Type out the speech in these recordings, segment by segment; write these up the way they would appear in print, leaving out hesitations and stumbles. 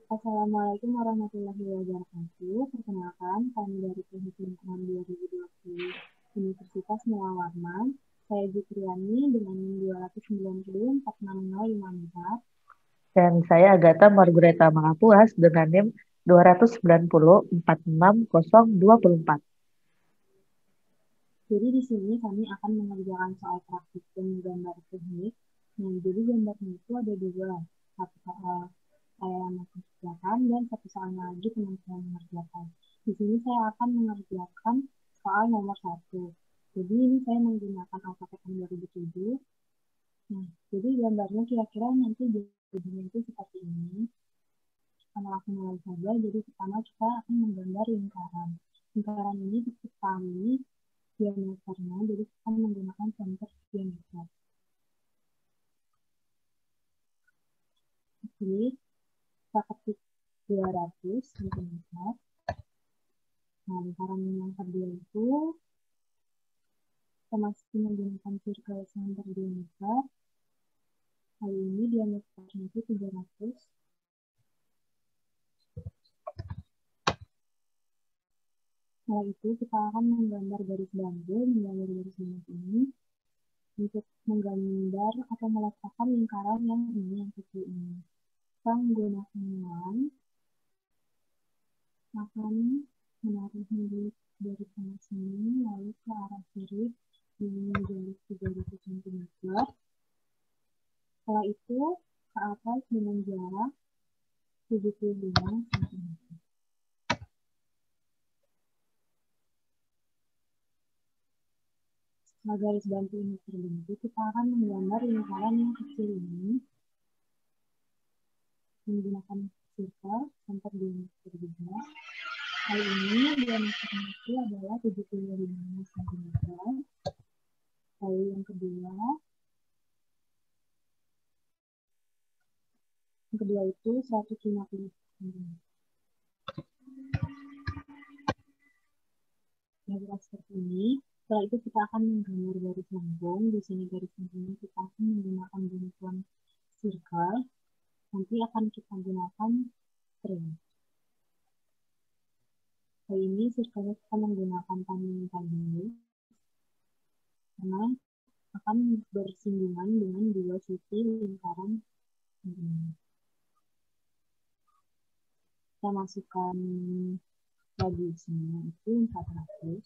Assalamualaikum warahmatullahi wabarakatuh. Perkenalkan, kami dari Teknik Lingkungan 2020 Universitas Mula Warman. Saya Jutriani dengan 2904654. Dan saya Agatha Margareta Mangapuas dengan NIM 290464024. Jadi di sini kami akan mengerjakan soal praktikum gambar teknik. Nah, jadi gambarnya itu ada dua. Satu soal saya yang mengerjakan dan satu soal lagi teman-teman mengerjakan. Di sini saya akan mengerjakan soal nomor satu. Jadi ini saya menggunakan AutoCAD 2007. Nah, jadi gambarnya kira-kira nanti jadinya itu seperti ini. Kita langsung mulai saja. Jadi pertama kita akan menggambar lingkaran. Lingkaran ini diketahui diameternya, jadi kita menggunakan center diameter. Jadi kita ketik 200 cm. Nah, lingkaran yang kedua itu kita masih menggunakan circle center diameter. Kali ini diameternya itu 300. Setelah itu kita akan menggambar garis bantu. Menggambar garis bantu ini untuk menggambar atau meletakkan lingkaran yang ini, yang kecil ini. Kita menggunakan line akan menarik dari sana sini lalu ke arah kiri dengan jarak 300 cm. Setelah itu ke atas dengan jarak 75 cm. Setelah garis bantu ini terbentuk, kita akan menggambar lingkaran yang kecil ini menggunakan circle center diameter juga. Kali ini diameternya itu adalah 75 cm. Lalu yang kedua itu 150 cm. Nah, seperti ini. Setelah itu kita akan menggambar garis lengkung. Di sini garis lengkungnya kita akan menggunakan bantuan circle. Nanti akan kita gunakan trim. Kali ini circle kita menggunakan tanding karena akan bersinggungan dengan dua sisi lingkaran ini. Kita masukkan radiusnya itu 400.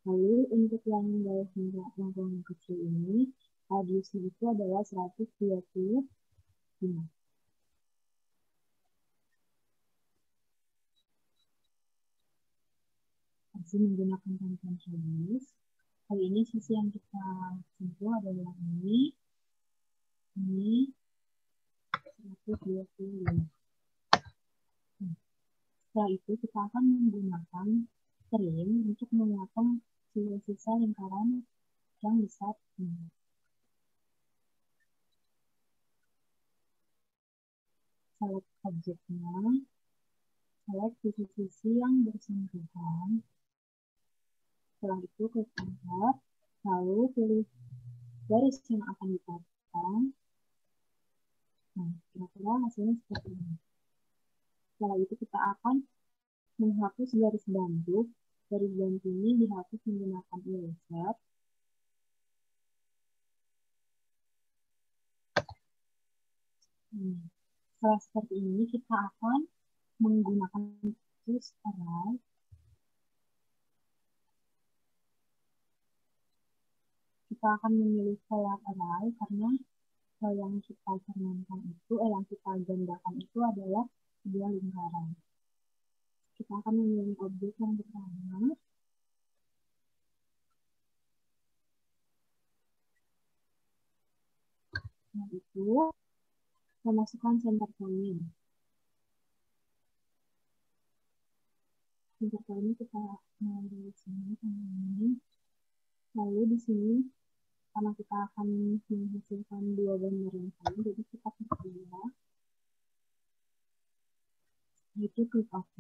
Lalu untuk yang garis lengkung kecil ini, radiusnya itu adalah 125. Masih menggunakan tangkap radius. Kali ini sisi yang kita sentuh adalah ini 125. Setelah itu kita akan menggunakan trim untuk memotong sisa-sisa lingkaran yang besar ini. Select objeknya, select sisi-sisi yang bersentuhan. Setelah itu klik enter, lalu pilih garis yang akan dipotong. Nah, kira-kira hasilnya seperti ini. Setelah itu kita akan menghapus garis bantu. Garis bantu ini dihapus menggunakan eraser. Setelah seperti ini kita akan menggunakan tools array. Kita akan memilih color array karena yang kita cerminkan itu, yang kita gambarkan itu adalah sebuah lingkaran. Kita akan memilih objek yang pertama. Yaitu memasukkan center point. Center point kita mulai di sini sama ini. Lalu di sini karena kita akan menghasilkan dua gambar yang sama, jadi kita pilih yaitu klik OK.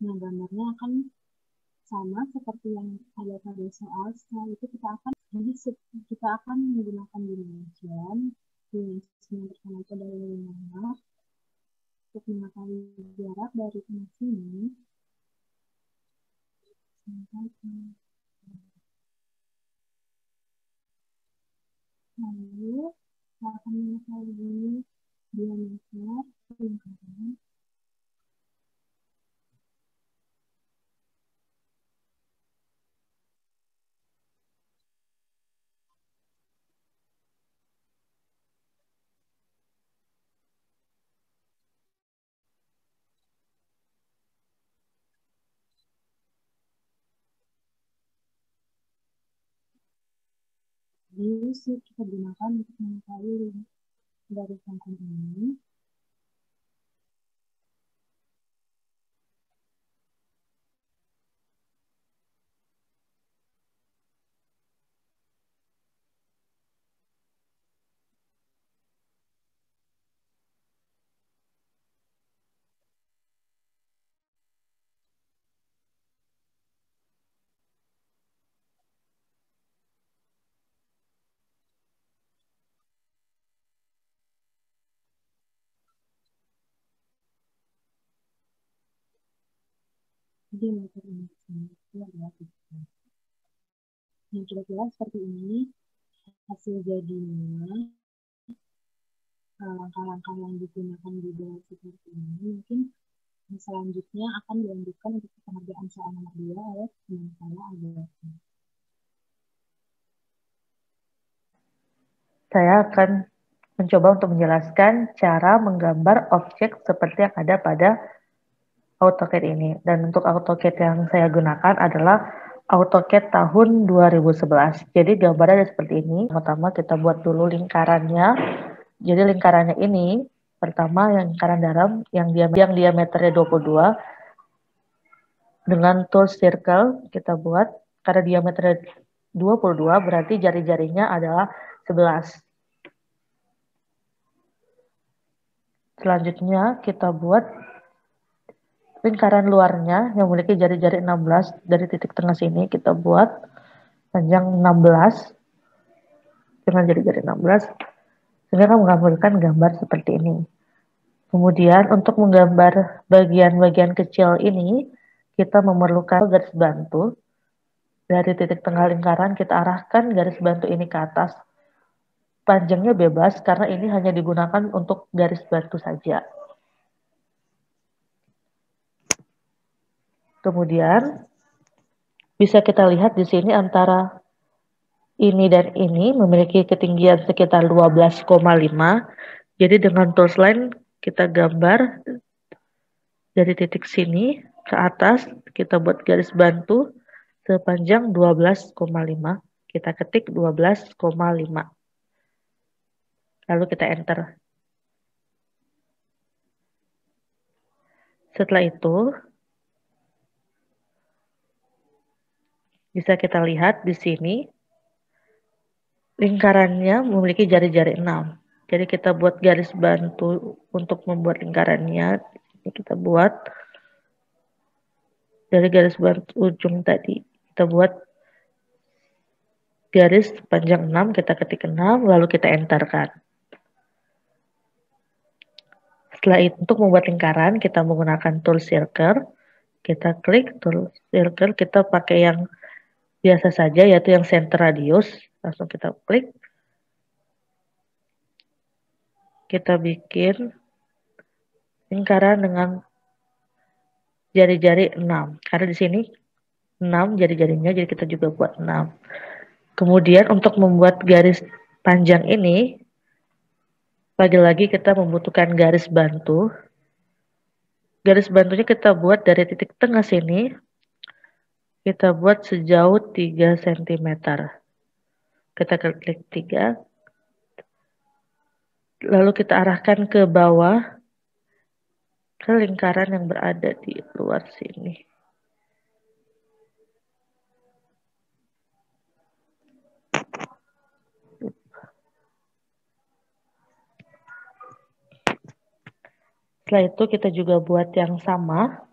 Nah, gambarnya akan sama seperti yang ada pada soal. Setelah itu kita akan menggunakan dimension. Dimension yang pertama itu adalah 5. Untuk mengetahui jarak dari sini sampai ke lalu kita akan mengetahui diameter lingkaran jadi kita gunakan untuk mengetahui dari lingkaran ini. Diameter ini itu adalah 3. Yang kira-kira seperti ini hasil jadinya. Langkah-langkah yang digunakan di bawah seperti ini mungkin selanjutnya akan dilanjutkan untuk pengerjaan soal nomor 2 oleh teman saya Agatha. Saya akan mencoba untuk menjelaskan cara menggambar objek seperti yang ada pada AutoCAD ini. Dan untuk AutoCAD yang saya gunakan adalah AutoCAD tahun 2011. Jadi gambarnya seperti ini. Pertama kita buat dulu lingkarannya. Jadi lingkarannya ini, pertama yang lingkaran dalam yang diameternya 22. Dengan tool circle kita buat, karena diameternya 22 berarti jari-jarinya adalah 11. Selanjutnya kita buat lingkaran luarnya yang memiliki jari-jari 16 dari titik tengah sini kita buat panjang 16 dengan jari-jari 16 sehingga menggambarkan gambar seperti ini. Kemudian untuk menggambar bagian-bagian kecil ini kita memerlukan garis bantu. Dari titik tengah lingkaran kita arahkan garis bantu ini ke atas. Panjangnya bebas karena ini hanya digunakan untuk garis bantu saja. Kemudian bisa kita lihat di sini antara ini dan ini memiliki ketinggian sekitar 12,5. Jadi dengan tools line kita gambar dari titik sini ke atas, kita buat garis bantu sepanjang 12,5. Kita ketik 12,5. Lalu kita enter. Setelah itu bisa kita lihat di sini lingkarannya memiliki jari-jari 6. Jadi kita buat garis bantu untuk membuat lingkarannya. Ini kita buat dari garis bantu ujung tadi. Kita buat garis panjang 6, kita ketik 6, lalu kita enterkan. Setelah itu untuk membuat lingkaran kita menggunakan tool circle. Kita klik tool circle, kita pakai yang biasa saja yaitu yang center radius. Langsung kita klik. Kita bikin lingkaran dengan jari-jari 6. Karena di sini 6 jari-jarinya, jadi kita juga buat 6. Kemudian untuk membuat garis panjang ini, lagi-lagi kita membutuhkan garis bantu. Garis bantunya kita buat dari titik tengah sini, kita buat sejauh 3 cm. Kita klik 3. Lalu kita arahkan ke bawah, ke lingkaran yang berada di luar sini. Setelah itu kita juga buat yang sama.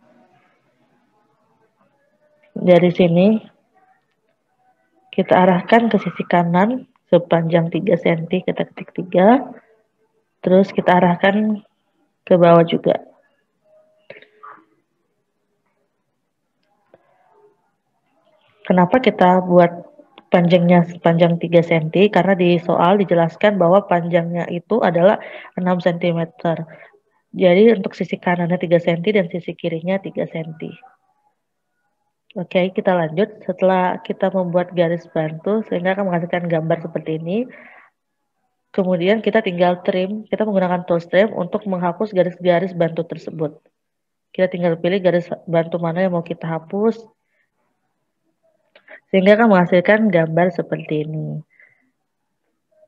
Dari sini kita arahkan ke sisi kanan sepanjang 3 cm, kita ketik 3. Terus kita arahkan ke bawah juga. Kenapa kita buat panjangnya sepanjang 3 cm? Karena di soal dijelaskan bahwa panjangnya itu adalah 6 cm. Jadi untuk sisi kanannya 3 cm dan sisi kirinya 3 cm. Oke, kita lanjut. Setelah kita membuat garis bantu sehingga akan menghasilkan gambar seperti ini. Kemudian kita tinggal trim, kita menggunakan tools trim untuk menghapus garis-garis bantu tersebut. Kita tinggal pilih garis bantu mana yang mau kita hapus, sehingga akan menghasilkan gambar seperti ini.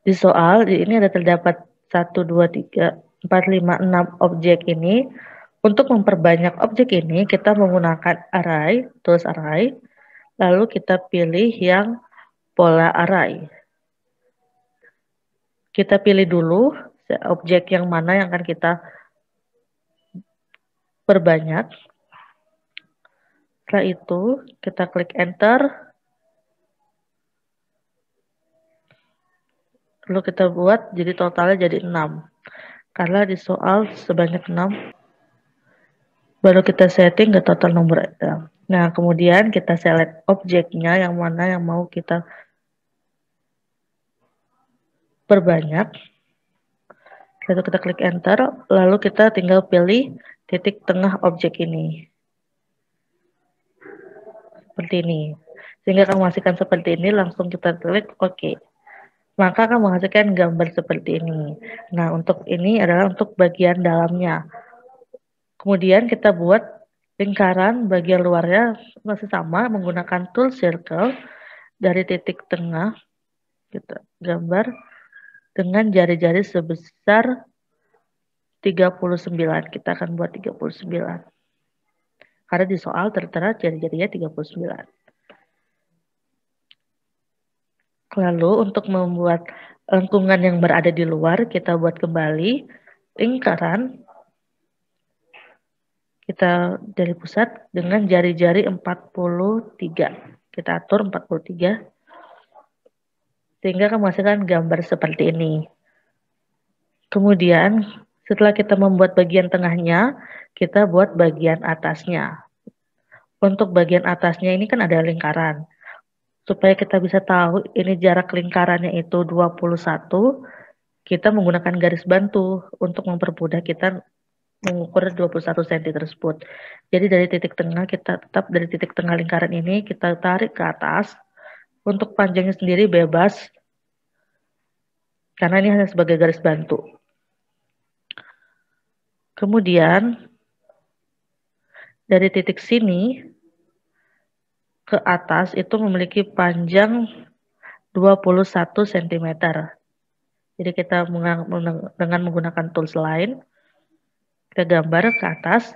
Di soal, ini ada terdapat 1, 2, 3, 4, 5, 6 objek ini. Untuk memperbanyak objek ini, kita menggunakan array, tools array, lalu kita pilih yang pola array. Kita pilih dulu objek yang mana yang akan kita perbanyak. Setelah itu, kita klik enter. Lalu kita buat jadi totalnya jadi 6. Karena di soal sebanyak 6. Baru kita setting ke total nomor item. Nah, kemudian kita select objeknya yang mana yang mau kita perbanyak. Lalu kita klik enter, lalu kita tinggal pilih titik tengah objek ini. Seperti ini. Sehingga akan menghasilkan seperti ini, langsung kita klik OK. Maka akan menghasilkan gambar seperti ini. Nah, untuk ini adalah untuk bagian dalamnya. Kemudian kita buat lingkaran bagian luarnya masih sama menggunakan tool circle dari titik tengah. Kita gambar dengan jari-jari sebesar 39. Kita akan buat 39. Karena di soal tertera jari-jarinya 39. Lalu untuk membuat lengkungan yang berada di luar, kita buat kembali lingkaran. Kita dari pusat dengan jari-jari 43. Kita atur 43. Sehingga akan menghasilkan gambar seperti ini. Kemudian setelah kita membuat bagian tengahnya, kita buat bagian atasnya. Untuk bagian atasnya ini kan ada lingkaran. Supaya kita bisa tahu ini jarak lingkarannya itu 21, kita menggunakan garis bantu untuk mempermudah kita mengukur 21 cm tersebut. Jadi dari titik tengah, kita tetap dari titik tengah lingkaran ini, kita tarik ke atas. Untuk panjangnya sendiri bebas, karena ini hanya sebagai garis bantu. Kemudian, dari titik sini, ke atas itu memiliki panjang 21 cm. Jadi kita dengan menggunakan tools lain, kita gambar ke atas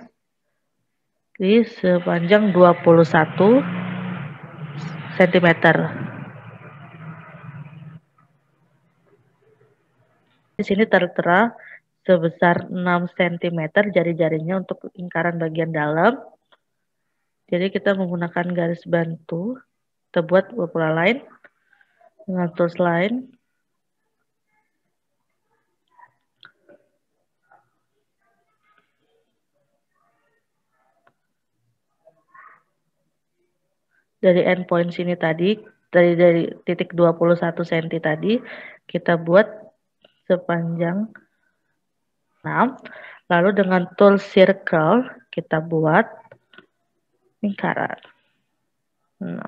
di sepanjang 21 cm. Di sini tertera sebesar 6 cm jari-jarinya untuk lingkaran bagian dalam. Jadi kita menggunakan garis bantu, kita buat pola lain dengan tools lain. Dari endpoint sini tadi, dari titik 21 cm tadi, kita buat sepanjang 6. Lalu dengan tool circle, kita buat lingkaran. 6.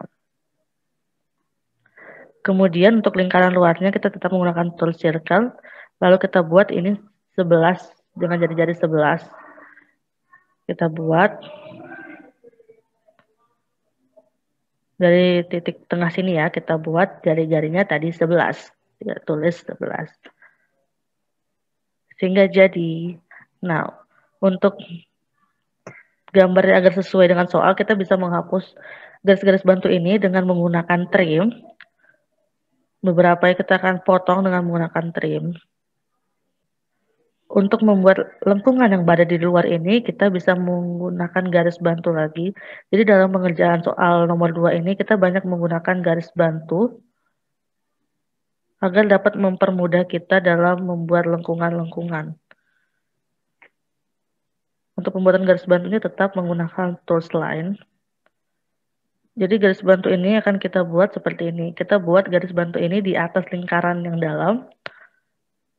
Kemudian untuk lingkaran luarnya kita tetap menggunakan tool circle. Lalu kita buat ini 11 dengan jari-jari 11. Kita buat dari titik tengah sini ya, kita buat jari-jarinya tadi 11. Kita tulis 11. Sehingga jadi. Nah, untuk gambarnya agar sesuai dengan soal, kita bisa menghapus garis-garis bantu ini dengan menggunakan trim. Beberapa kita akan potong dengan menggunakan trim. Untuk membuat lengkungan yang berada di luar ini, kita bisa menggunakan garis bantu lagi. Jadi dalam pengerjaan soal nomor 2 ini, kita banyak menggunakan garis bantu agar dapat mempermudah kita dalam membuat lengkungan-lengkungan. Untuk pembuatan garis bantunya tetap menggunakan tools line. Jadi garis bantu ini akan kita buat seperti ini. Kita buat garis bantu ini di atas lingkaran yang dalam.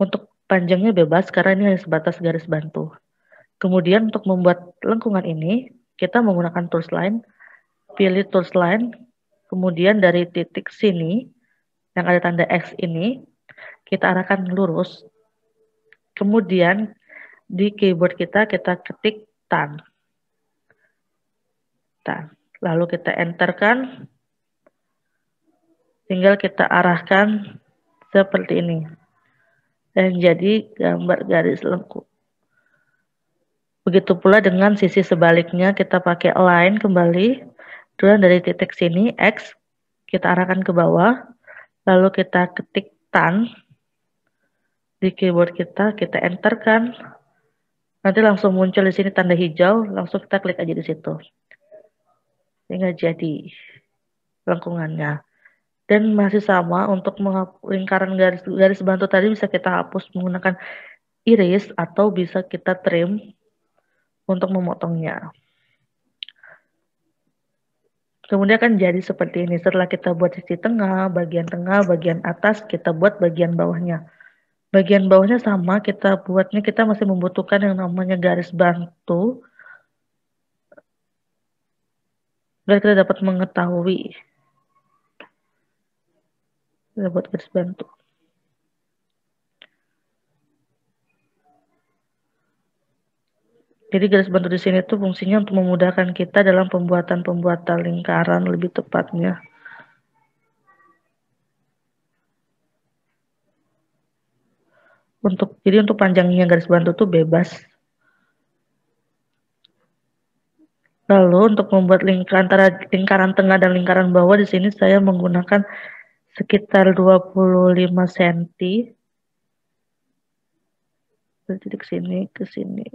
Untuk panjangnya bebas karena ini hanya sebatas garis bantu. Kemudian untuk membuat lengkungan ini, kita menggunakan tools line. Pilih tools line, kemudian dari titik sini, yang ada tanda X ini, kita arahkan lurus. Kemudian di keyboard kita ketik tan. Lalu kita enterkan. Tinggal kita arahkan seperti ini. Dan jadi gambar garis lengkung. Begitu pula dengan sisi sebaliknya, kita pakai align kembali. Dan dari titik sini, X, kita arahkan ke bawah. Lalu kita ketik tan. Di keyboard kita enterkan. Nanti langsung muncul di sini tanda hijau, langsung kita klik aja di situ. Sehingga jadi lengkungannya. Dan masih sama untuk lingkaran garis bantu tadi bisa kita hapus menggunakan iris atau bisa kita trim untuk memotongnya. Kemudian akan jadi seperti ini. Setelah kita buat sisi tengah, bagian atas, kita buat bagian bawahnya. Bagian bawahnya sama, kita buatnya, kita masih membutuhkan yang namanya garis bantu. Biar kita dapat mengetahui. Kita buat garis bantu. Jadi garis bantu di sini tuh fungsinya untuk memudahkan kita dalam pembuatan lingkaran lebih tepatnya. Jadi untuk panjangnya garis bantu tuh bebas. Lalu untuk membuat antara lingkaran tengah dan lingkaran bawah di sini saya menggunakan sekitar 25 cm. Dari titik sini ke sini.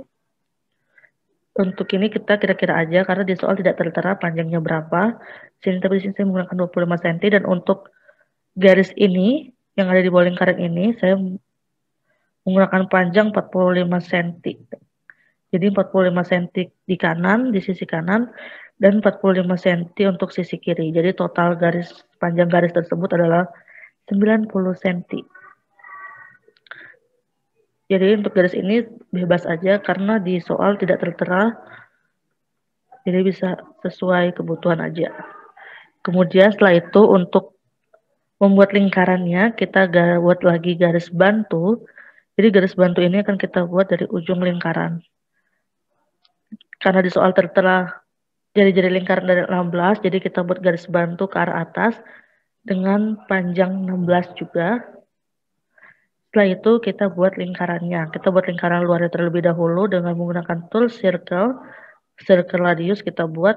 Untuk ini kita kira-kira aja karena di soal tidak tertera panjangnya berapa. Tapi di sini saya menggunakan 25 cm dan untuk garis ini yang ada di bawah lingkaran ini saya menggunakan panjang 45 cm. Jadi 45 cm di kanan, di sisi kanan, dan 45 cm untuk sisi kiri. Jadi total panjang garis tersebut adalah 90 cm. Jadi untuk garis ini bebas aja karena di soal tidak tertera. Jadi bisa sesuai kebutuhan aja. Kemudian setelah itu untuk membuat lingkarannya kita buat lagi garis bantu. Jadi garis bantu ini akan kita buat dari ujung lingkaran. Karena di soal tertera jari-jari lingkaran dari 16, jadi kita buat garis bantu ke arah atas dengan panjang 16 juga. Setelah itu kita buat lingkarannya. Kita buat lingkaran luarnya terlebih dahulu dengan menggunakan tool circle radius kita buat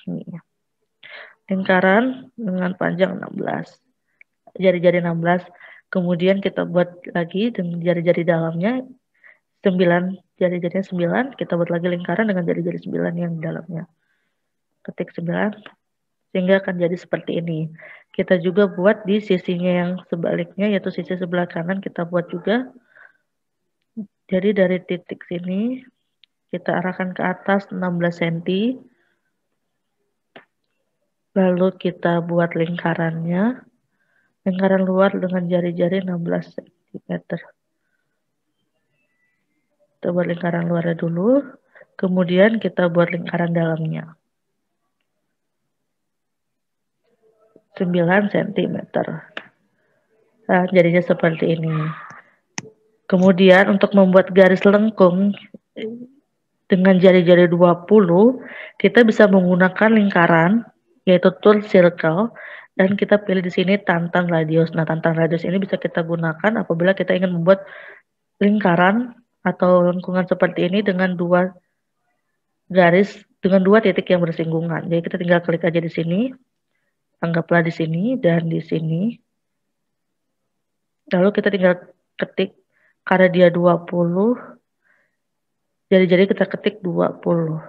ini. Lingkaran dengan panjang 16. Jari-jari 16. Kemudian kita buat lagi dengan jari-jari dalamnya 9, jari-jarinya 9, kita buat lagi lingkaran dengan jari-jari 9 yang di dalamnya. Ketik 9, sehingga akan jadi seperti ini. Kita juga buat di sisinya yang sebaliknya, yaitu sisi sebelah kanan, kita buat juga. Jadi dari titik sini, kita arahkan ke atas 16 cm. Lalu kita buat lingkarannya. Lingkaran luar dengan jari-jari 16 cm. Kita buat lingkaran luarnya dulu, kemudian kita buat lingkaran dalamnya. 9 cm. Nah, jadinya seperti ini. Kemudian untuk membuat garis lengkung dengan jari-jari 20, kita bisa menggunakan lingkaran, yaitu tool circle, dan kita pilih di sini tantan radius. Nah, tantan radius ini bisa kita gunakan apabila kita ingin membuat lingkaran atau lengkungan seperti ini dengan dua titik yang bersinggungan. Jadi kita tinggal klik aja di sini, anggaplah di sini dan di sini. Lalu kita tinggal ketik karena dia 20, jadi kita ketik 20,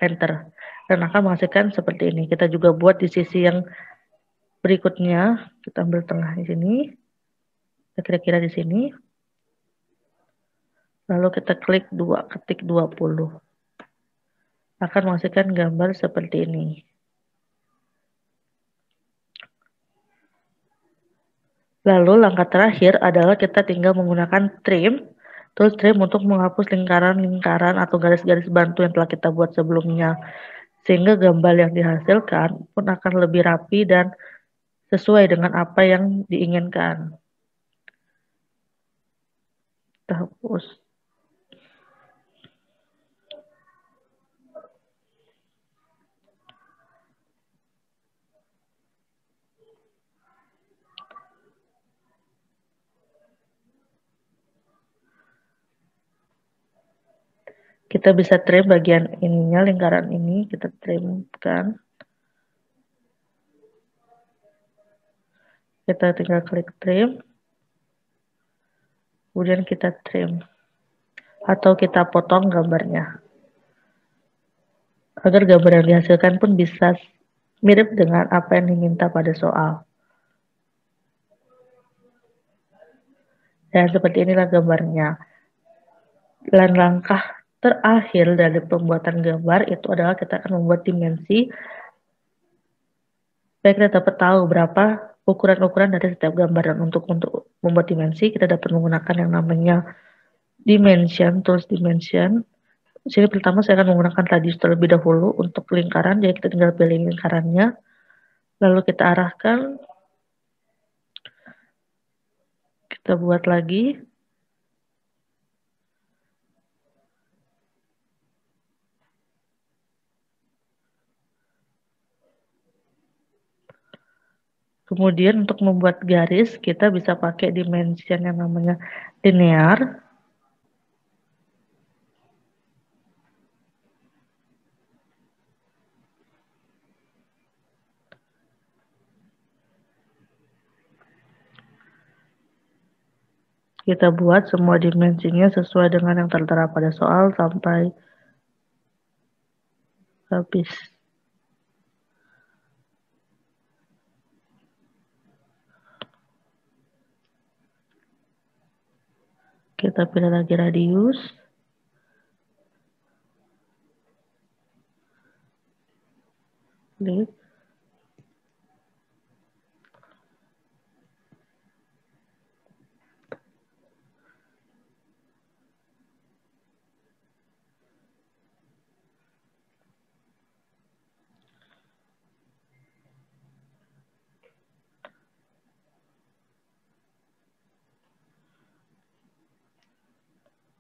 enter, dan akan menghasilkan seperti ini. Kita juga buat di sisi yang berikutnya, kita ambil tengah di sini, kira-kira di sini. Lalu kita klik 2, ketik 20. Akan menghasilkan gambar seperti ini. Lalu langkah terakhir adalah kita tinggal menggunakan trim. Terus trim untuk menghapus lingkaran-lingkaran atau garis-garis bantu yang telah kita buat sebelumnya. Sehingga gambar yang dihasilkan pun akan lebih rapi dan sesuai dengan apa yang diinginkan. Kita hapus. Kita bisa trim bagian ininya, lingkaran ini kita trimkan. Kita tinggal klik trim. Kemudian kita trim. Atau kita potong gambarnya. Agar gambar yang dihasilkan pun bisa mirip dengan apa yang diminta pada soal. Dan seperti inilah gambarnya. Dan langkah terakhir dari pembuatan gambar itu adalah kita akan membuat dimensi supaya kita dapat tahu berapa ukuran-ukuran dari setiap gambar. Dan untuk membuat dimensi kita dapat menggunakan yang namanya dimension, tools dimension. Di sini pertama saya akan menggunakan radius terlebih dahulu untuk lingkaran, jadi kita tinggal pilih lingkarannya, lalu kita arahkan, kita buat lagi. Kemudian untuk membuat garis, kita bisa pakai dimension yang namanya linear. Kita buat semua dimensinya sesuai dengan yang tertera pada soal sampai habis. Kita pilih lagi radius. Klik.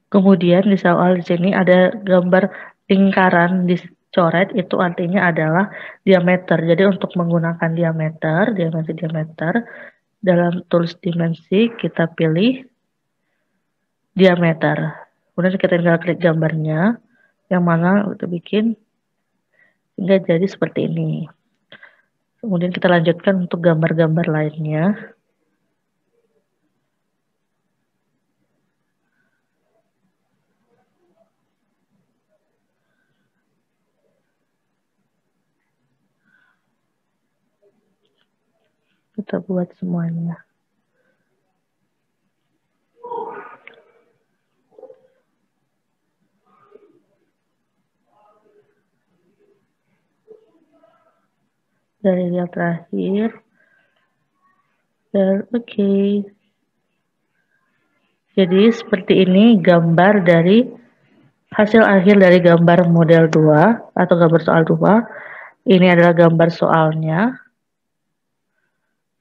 Kemudian di soal di sini ada gambar lingkaran dicoret, itu artinya adalah diameter. Jadi untuk menggunakan diameter, dimensi diameter, dalam tools dimensi kita pilih diameter. Kemudian kita tinggal klik gambarnya, yang mana kita bikin hingga jadi seperti ini. Kemudian kita lanjutkan untuk gambar-gambar lainnya. Kita buat semuanya. Dari yang terakhir. Dan oke. Jadi seperti ini gambar dari hasil akhir dari gambar model 2 atau gambar soal 2. Ini adalah gambar soalnya.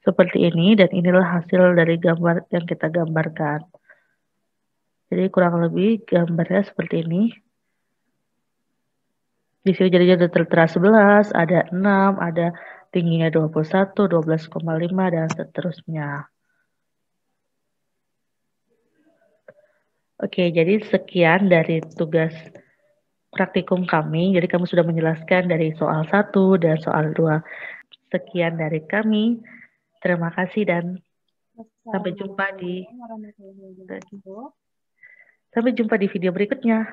Seperti ini, dan inilah hasil dari gambar yang kita gambarkan. Jadi kurang lebih gambarnya seperti ini. Di sini jadinya ada tertera 11, ada 6, ada tingginya 21, 12,5, dan seterusnya. Oke, jadi sekian dari tugas praktikum kami. Jadi kami sudah menjelaskan dari soal 1 dan soal 2. Sekian dari kami. Terima kasih dan sampai jumpa di video berikutnya.